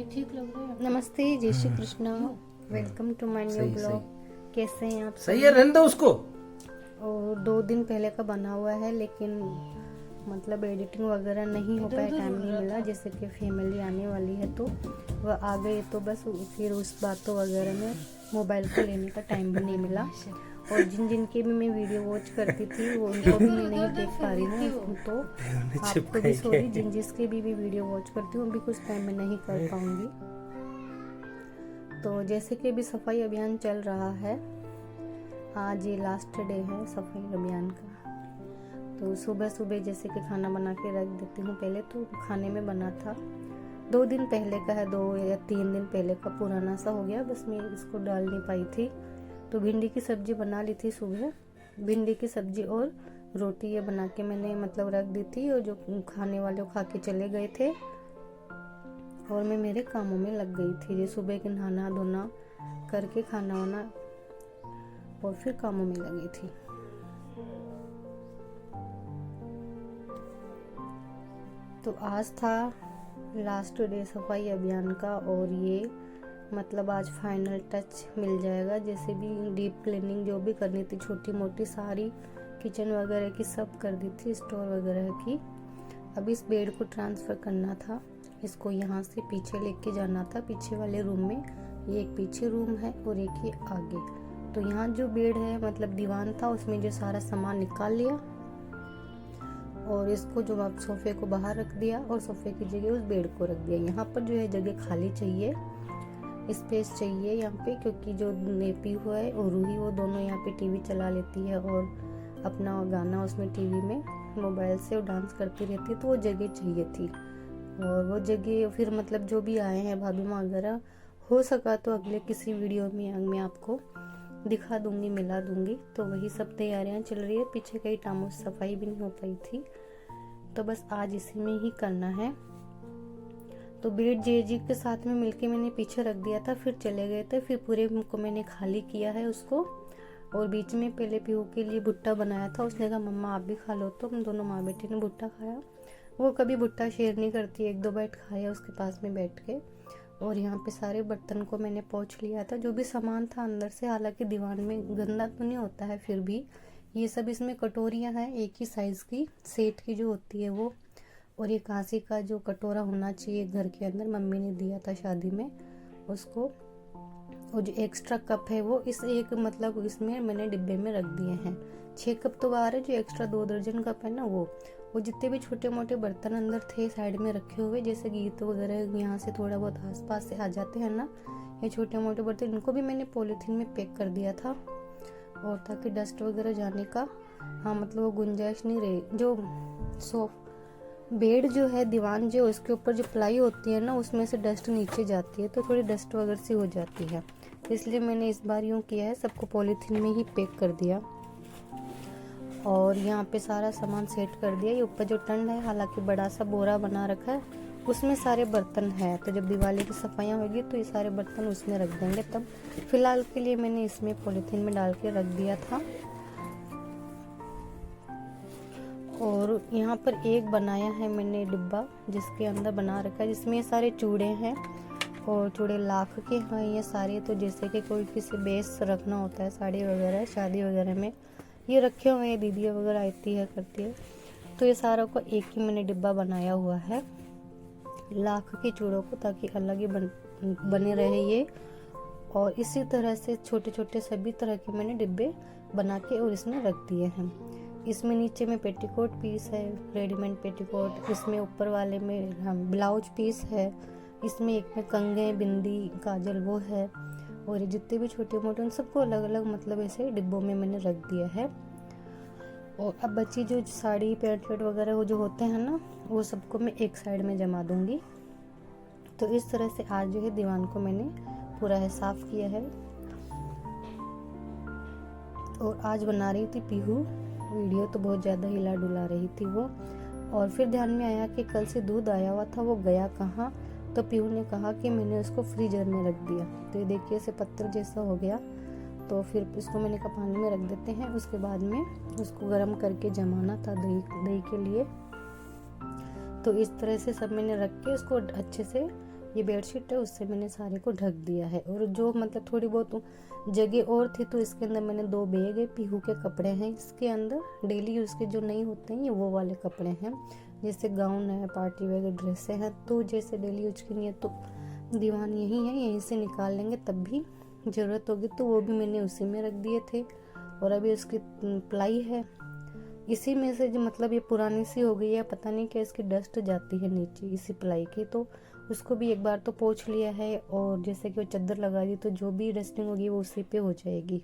ये ठीक लग रहा है। नमस्ते, जय Shri Krishna, welcome to my new सही ब्लॉग। कैसे हैं आप? सही है, रहने दो उसको। और 2 दिन पहले का बना हुआ है, लेकिन मतलब एडिटिंग वगैरह नहीं हो पाया, टाइम नहीं मिला। जैसे कि फैमिली आने वाली है तो वह आ गए, तो बस फिर उस बातों वगैरह में मोबाइल को लेने का टाइम भी नहीं मिला। और जिन जिन की भी मैं वीडियो वॉच करती थी वो उनको भी मैं नहीं देख पा रही हूँ, तो आपको भी सॉरी। जिन जिसकी भी वीडियो वॉच करती हूँ अभी कुछ टाइम में नहीं कर पाऊंगी। तो जैसे कि अभी सफाई अभियान चल रहा है, आज ये लास्ट डे है सफाई अभियान का। तो सुबह सुबह जैसे कि खाना बना के रख देती हूँ। पहले तो खाने में बना था, 2 दिन पहले का है, 2 या 3 दिन पहले का, पुराना सा हो गया, बस मैं इसको डाल नहीं पाई थी। तो भिंडी की सब्जी बना ली थी सुबह, भिंडी की सब्जी और रोटी ये बना के मैंने मतलब रख दी थी। और जो खाने वाले खा के चले गए थे और मैं मेरे कामों में लग गई थी। ये सुबह के नहाना धोना करके खाना वाना और फिर कामों में लगी थी। तो आज था लास्ट डे सफाई अभियान का, और ये मतलब आज फाइनल टच मिल जाएगा। जैसे भी डीप क्लीनिंग जो भी करनी थी, छोटी मोटी सारी किचन वगैरह की सब कर दी थी, स्टोर वगैरह की। अब इस बेड को ट्रांसफ़र करना था, इसको यहाँ से पीछे लेके जाना था, पीछे वाले रूम में। ये एक पीछे रूम है और एक ये आगे। तो यहाँ जो बेड है मतलब दीवान था, उसमें जो सारा सामान निकाल लिया और इसको जो आप सोफे को बाहर रख दिया और सोफे की जगह उस बेड को रख दिया। यहाँ पर जो है जगह खाली चाहिए, स्पेस चाहिए यहाँ पे, क्योंकि जो नेपी हुआ है और रूही वो दोनों यहाँ पे टीवी चला लेती है और अपना गाना उसमें टीवी में मोबाइल से वो डांस करती रहती है। तो वो जगह चाहिए थी, और वो जगह फिर मतलब जो भी आए हैं भाभी माँ वगैरह, हो सका तो अगले किसी वीडियो में मैं आपको दिखा दूंगी, मिला दूंगी। तो वही सब तैयारियां चल रही है। पीछे कई टाइमों से सफाई भी नहीं हो पाई थी, तो बस आज इसी में ही करना है। तो बेड जेजी के साथ में मिलके मैंने पीछे रख दिया था, फिर चले गए थे, फिर पूरे को मैंने खाली किया है उसको। और बीच में पहले पीहू के लिए भुट्टा बनाया था, उसने कहा मम्मा आप भी खा लो, तो हम दोनों माँ बेटी ने भुट्टा खाया। वो कभी भुट्टा शेयर नहीं करती, 1-2 बाइट खाया उसके पास में बैठ के। और यहाँ पे सारे बर्तन को मैंने पोंछ लिया था, जो भी सामान था अंदर से। हालांकि दीवान में गंदा तो नहीं होता है, फिर भी ये सब इसमें कटोरियाँ हैं एक ही साइज़ की, सेट की जो होती है वो। और ये कांसी का जो कटोरा होना चाहिए घर के अंदर, मम्मी ने दिया था शादी में उसको। और जो एक्स्ट्रा कप है वो इस एक मतलब इसमें मैंने डिब्बे में रख दिए हैं। 6 कप तो बाहर है, जो एक्स्ट्रा 2 दर्जन कप है ना वो। जितने भी छोटे मोटे बर्तन अंदर थे साइड में रखे हुए, जैसे गीत वगैरह यहाँ से थोड़ा बहुत आसपास से आ जाते हैं ना, ये छोटे मोटे बर्तन, इनको भी मैंने पॉलीथीन में पैक कर दिया था। और ताकि डस्ट वगैरह जाने का मतलब वो गुंजाइश नहीं रही। जो बेड जो है, दीवान जो उसके ऊपर जो प्लाई होती है ना, उसमें से डस्ट नीचे जाती है, तो थोड़ी डस्ट वगैरह सी हो जाती है। इसलिए मैंने इस बार यूँ किया है, सबको पॉलीथीन में ही पैक कर दिया। और यहाँ पे सारा सामान सेट कर दिया। ये ऊपर जो टंड है, हालांकि बड़ा सा बोरा बना रखा है, उसमें सारे बर्तन है। तो जब दिवाली की सफाइयाँ होगी तो ये सारे बर्तन उसमें रख देंगे। तब फिलहाल के लिए मैंने इसमें पॉलीथीन में डाल के रख दिया था। और यहाँ पर एक बनाया है मैंने डिब्बा, जिसके अंदर बना रखा है, जिसमें ये सारे चूड़े हैं। और चूड़े लाख के हैं ये सारे। तो जैसे कि कोई किसी बेस रखना होता है, साड़ी वगैरह शादी वगैरह में, ये रखे हुए हैं, दीदी वगैरह आती है करती है। तो ये सारों को एक ही मैंने डिब्बा बनाया हुआ है, लाख के चूड़ों को, ताकि अलग ही बने रहे ये। और इसी तरह से छोटे छोटे सभी तरह के मैंने डिब्बे बना के और इसमें रख दिए हैं। इसमें नीचे में पेटीकोट पीस है, रेडीमेड पेटीकोट। इसमें ऊपर वाले में ब्लाउज पीस है। इसमें एक में कंघे, बिंदी, काजल वो है। और जितने भी छोटे मोटे उन सबको अलग अलग मतलब ऐसे डिब्बों में मैंने रख दिया है। और अब बची जो साड़ी पैंट शर्ट वगैरह वो जो होते हैं ना, वो सबको मैं एक साइड में जमा दूंगी। तो इस तरह से आज जो है दीवान को मैंने पूरा है साफ किया है। और आज बना रही थी पीहू वीडियो, तो बहुत ज़्यादा हिला डुला रही थी वो। और फिर ध्यान में आया कि कल से दूध आया हुआ था, वो गया कहाँ। तो पीहू ने कहा कि मैंने उसको फ्रीजर में रख दिया। तो ये देखिए ऐसे पत्थर जैसा हो गया। तो फिर इसको मैंने कहा पानी में रख देते हैं, उसके बाद में उसको गर्म करके जमाना था दही के लिए। तो इस तरह से सब मैंने रख के उसको अच्छे से ये बेडशीट है उससे मैंने सारे को ढक दिया है। और जो मतलब थोड़ी बहुत जगह और थी तो इसके अंदर मैंने 2 बैग है, पीहू के कपड़े हैं इसके अंदर, डेली यूज़ के जो नहीं होते हैं ये वो वाले कपड़े हैं, जैसे गाउन है, पार्टी वेयर ड्रेसें हैं, तो जैसे डेली यूज की नहीं है तो दीवान यही है, यहीं से निकाल लेंगे तब भी ज़रूरत होगी, तो वो भी मैंने उसी में रख दिए थे। और अभी उसकी प्लाई है इसी में से, जो मतलब ये पुरानी सी हो गई है, पता नहीं क्या इसकी डस्ट जाती है नीचे इसी प्लाई की, तो उसको भी एक बार तो पोंछ लिया है। और जैसे कि वो चादर लगा दी तो जो भी डस्टिंग होगी वो उसी पे हो जाएगी।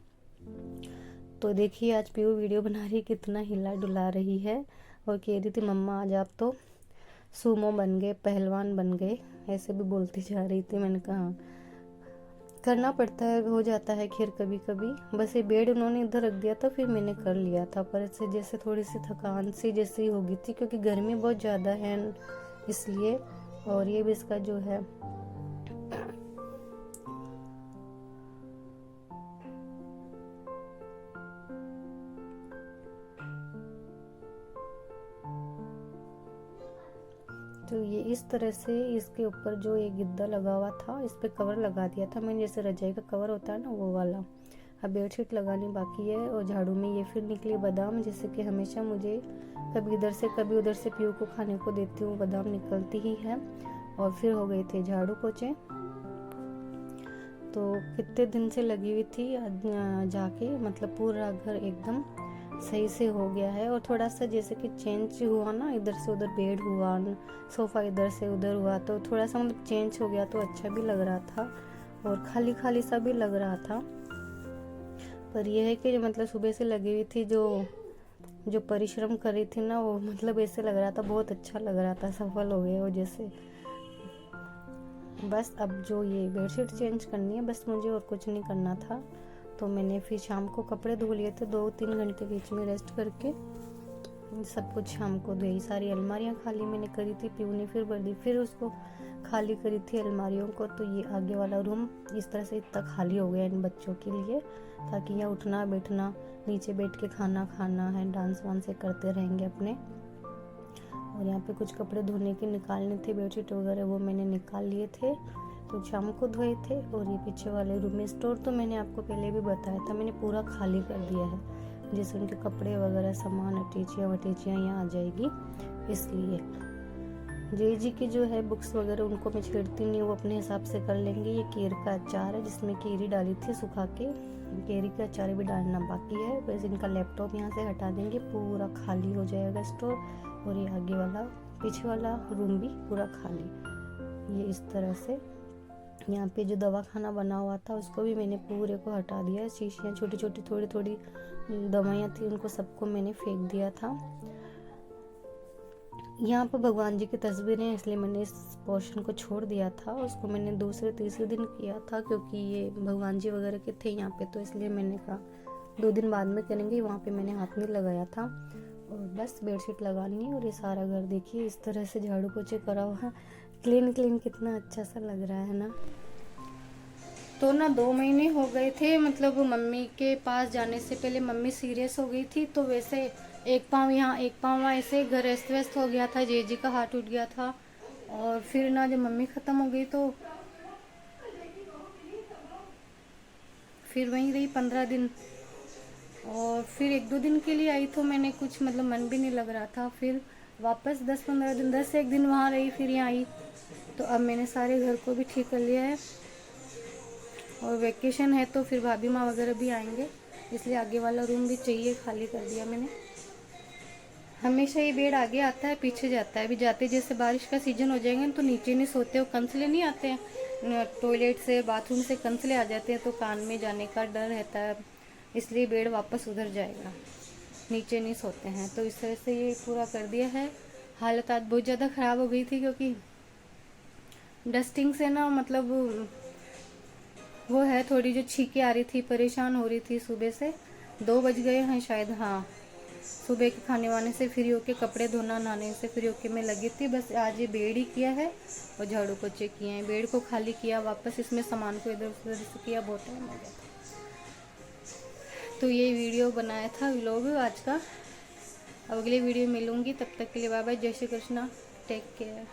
तो देखिए आज पीयू वीडियो बना रही, कितना हिला डुला रही है और कह रही थी मम्मा आज आप तो सूमो बन गए, पहलवान बन गए, ऐसे भी बोलती जा रही थी। मैंने कहा करना पड़ता है, हो जाता है खैर कभी कभी। बस ये बेड उन्होंने इधर रख दिया था फिर मैंने कर लिया था, पर इससे जैसे थोड़ी सी थकान सी जैसी हो गई थी क्योंकि गर्मी बहुत ज़्यादा है इसलिए। और ये भी इसका जो है तो ये इस तरह से इसके ऊपर जो एक गिद्दा लगा हुआ था इस पे कवर लगा दिया था मैंने, जैसे रजाई का कवर होता है ना वो वाला। अब बेडशीट लगानी बाकी है। और झाड़ू में ये फिर निकली बादाम, जैसे कि हमेशा मुझे कभी इधर से कभी उधर से पीयू को खाने को देती हूँ, बादाम निकलती ही है। और फिर हो गए थे झाड़ू पोछे, तो कितने दिन से लगी हुई थी जाके, मतलब पूरा घर एकदम सही से हो गया है। और थोड़ा सा जैसे कि चेंज हुआ ना, इधर से उधर बेड हुआ, सोफ़ा इधर से उधर हुआ, तो थोड़ा सा मतलब चेंज हो गया तो अच्छा भी लग रहा था और खाली खाली सा भी लग रहा था। पर यह है कि मतलब सुबह से लगी हुई थी, जो परिश्रम कर रही थी ना, वो मतलब ऐसे लग रहा था बहुत अच्छा लग रहा था, सफल हो गए वो जैसे। बस अब जो ये बेडशीट चेंज करनी है बस मुझे, और कुछ नहीं करना था। तो मैंने फिर शाम को कपड़े धो लिए थे, 2-3 घंटे बीच में रेस्ट करके सब कुछ शाम को धोई। सारी अलमारियाँ खाली मैंने करी थी, पीयू ने फिर भर दी, फिर उसको खाली करी थी अलमारियों को। तो ये आगे वाला रूम इस तरह से इतना खाली हो गया इन बच्चों के लिए, ताकि यहाँ उठना बैठना, नीचे बैठ के खाना खाना है, डांस वांस करते रहेंगे अपने। और यहाँ पे कुछ कपड़े धोने के निकालने थे, बेडशीट वगैरह वो मैंने निकाल लिए थे, तो शाम को धोए थे। और ये पीछे वाले रूम में स्टोर तो मैंने आपको पहले भी बताया था, मैंने पूरा खाली कर दिया है, जैसे उनके कपड़े वगैरह सामान अटैचियाँ वटैचियाँ यहाँ आ जाएगी इसलिए। जय जी की जो है बुक्स वगैरह उनको मैं छेड़ती नहीं, वो अपने हिसाब से कर लेंगे। ये केर का अचार है जिसमें केरी डाली थी सुखा के, केरी का अचार भी डालना बाकी है। बस इनका लैपटॉप यहाँ से हटा देंगे, पूरा खाली हो जाएगा स्टोर। और ये आगे वाला पीछे वाला रूम भी पूरा खाली। ये इस तरह से यहाँ पे जो दवा खाना बना हुआ था उसको भी मैंने पूरे को हटा दिया। शीशियाँ छोटी छोटी थोड़ी थोड़ी दवाइयाँ थी उनको सबको मैंने फेंक दिया था। यहाँ पर भगवान जी की तस्वीरें हैं इसलिए मैंने इस पोर्शन को छोड़ दिया था, उसको मैंने दूसरे तीसरे दिन किया था क्योंकि ये भगवान जी वगैरह के थे यहाँ पे, तो इसलिए मैंने कहा 2 दिन बाद में करेंगे। वहाँ पे मैंने हाथ नहीं लगाया था। और बस बेडशीट लगानी है। और ये सारा घर देखिए इस तरह से झाड़ू पोछे करा हुआ, क्लीन क्लीन कितना अच्छा सा लग रहा है ना। तो ना 2 महीने हो गए थे, मतलब मम्मी के पास जाने से पहले मम्मी सीरियस हो गई थी, तो वैसे एक पाँव यहाँ एक पाँव वहाँ, ऐसे घर अस्त व्यस्त हो गया था, जेजी का हाथ टूट गया था। और फिर ना जब मम्मी ख़त्म हो गई तो फिर वहीं रही 15 दिन। और फिर 1-2 दिन के लिए आई तो मैंने कुछ मतलब मन भी नहीं लग रहा था, फिर वापस 10-15 दिन 10 से 1 दिन वहाँ रही, फिर यहाँ आई। तो अब मैंने सारे घर को भी ठीक कर लिया है और वेकेशन है तो फिर भाभी माँ वगैरह भी आएंगे, इसलिए आगे वाला रूम भी चाहिए, खाली कर दिया मैंने। हमेशा ये बेड आगे आता है पीछे जाता है। अभी जाते जैसे बारिश का सीजन हो जाएंगे तो नीचे नहीं सोते, वो कंसले नहीं आते हैं टॉयलेट से बाथरूम से, कंसले आ जाते हैं तो कान में जाने का डर रहता है, इसलिए बेड वापस उधर जाएगा, नीचे नहीं सोते हैं। तो इस तरह से ये पूरा कर दिया है। हालत आज बहुत ज़्यादा ख़राब हो गई थी क्योंकि डस्टिंग से ना मतलब वो है थोड़ी जो छींकें आ रही थी, परेशान हो रही थी। सुबह से 2 बज गए हैं शायद, हाँ सुबह के खाने वाने से फ्री होके, कपड़े धोना नहाने से फ्री होके मैं लगी थी। बस आज ये बेड ही किया है और झाड़ू पोछे किए हैं, बेड को खाली किया, वापस इसमें सामान को इधर उधर से किया, बहुत टाइम हो गया। तो ये वीडियो बनाया था व्लॉग आज का। अब अगले वीडियो मिलूंगी, तब तक के लिए बाय बाय, जय श्री कृष्णा, टेक केयर।